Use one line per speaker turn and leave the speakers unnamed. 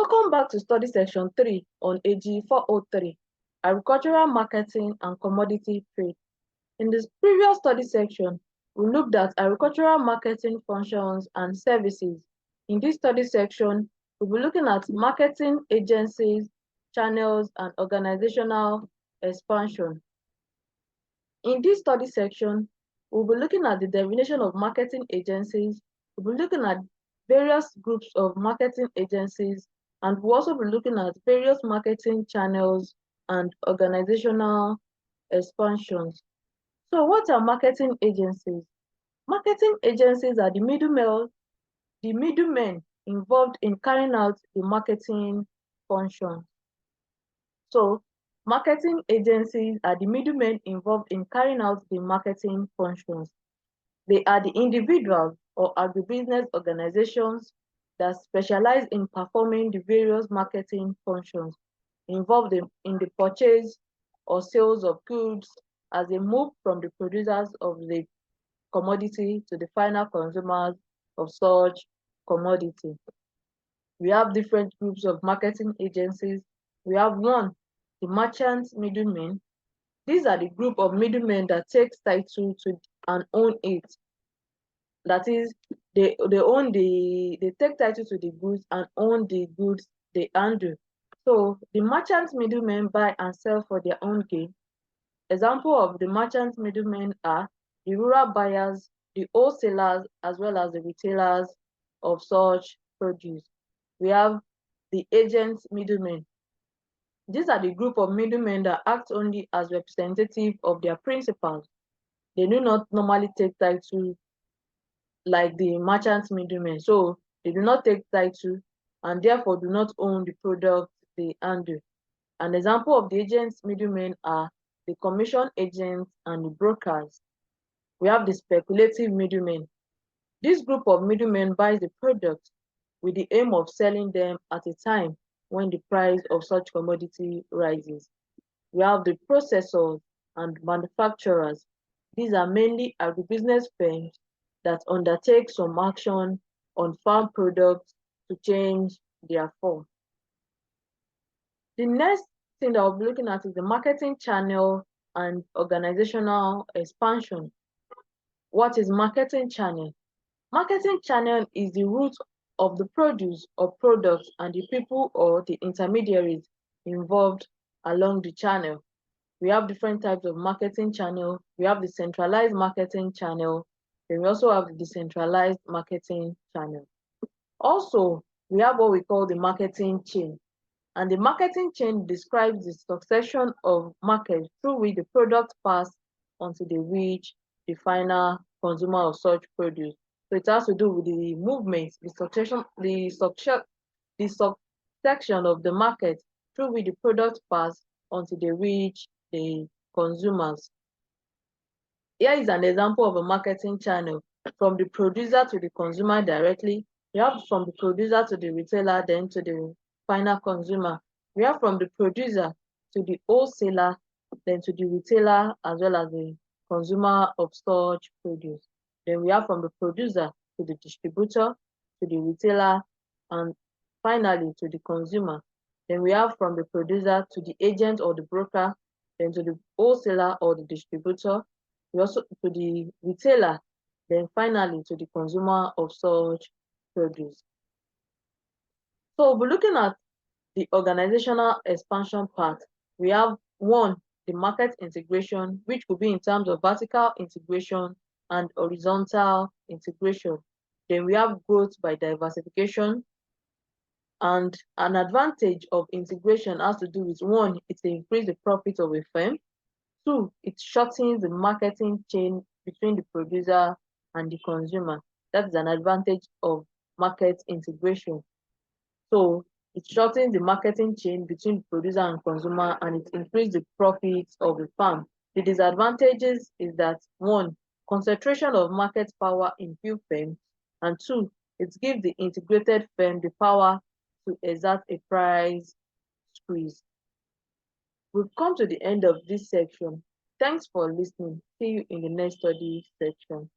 Welcome back to study section 3 on AG 403, Agricultural Marketing and Commodity Trade. In this previous study section, we looked at agricultural marketing functions and services. In this study section, we'll be looking at marketing agencies, channels, and organizational expansion. In this study section, we'll be looking at the definition of marketing agencies. We'll be looking at various groups of marketing agencies, and we'll also be looking at various marketing channels and organizational expansions. So what are marketing agencies? Marketing agencies are the middlemen involved in carrying out the marketing function. So marketing agencies are the middlemen involved in carrying out the marketing functions. They are the individuals or agribusiness organizations that specialize in performing the various marketing functions involved in the purchase or sales of goods as they move from the producers of the commodity to the final consumers of such commodity. We have different groups of marketing agencies. We have one, the merchant middlemen. These are the group of middlemen that takes title to and own it. That is, they take title to the goods and own the goods they handle. So the merchant middlemen buy and sell for their own gain. Example of the merchant middlemen are the rural buyers, the wholesalers, as well as the retailers of such produce. We have the agent middlemen. These are the group of middlemen that act only as representative of their principals. They do not normally take title like the merchant middlemen. So they do not take title and therefore do not own the product they handle. An example of the agents middlemen are the commission agents and the brokers. We have the speculative middlemen. This group of middlemen buys the product with the aim of selling them at a time when the price of such commodity rises. We have the processors and manufacturers. These are mainly agribusiness firms that undertake some action on farm products to change their form. The next thing that we'll be looking at is the marketing channel and organizational expansion. What is marketing channel? Marketing channel is the route of the produce or products and the people or the intermediaries involved along the channel. We have different types of marketing channel. We have the centralized marketing channel. Then we also have the decentralized marketing channel. Also, we have what we call the marketing chain. And the marketing chain describes the succession of markets through which the product pass until they reach the final consumer of such produce. So it has to do with the movement, the succession of the market through which the product pass until they reach the consumers. Here is an example of a marketing channel from the producer to the consumer directly. We have from the producer to the retailer, then to the final consumer. We have from the producer to the wholesaler, then to the retailer, as well as the consumer of such produce. Then we have from the producer to the distributor, to the retailer, and finally to the consumer. Then we have from the producer to the agent or the broker, then to the wholesaler or the distributor, we also to the retailer, then finally to the consumer of such produce. So we're looking at the organizational expansion part. We have one, the market integration, which could be in terms of vertical integration and horizontal integration. Then we have growth by diversification. And an advantage of integration has to do with one, it increases the profit of a firm. Two, it shortens the marketing chain between the producer and the consumer. That's an advantage of market integration. So it shortens the marketing chain between the producer and consumer, and it increases the profits of the farm. The disadvantages is that one, concentration of market power in few firms, and two, it gives the integrated firm the power to exert a price squeeze. We've come to the end of this section. Thanks for listening. See you in the next study section.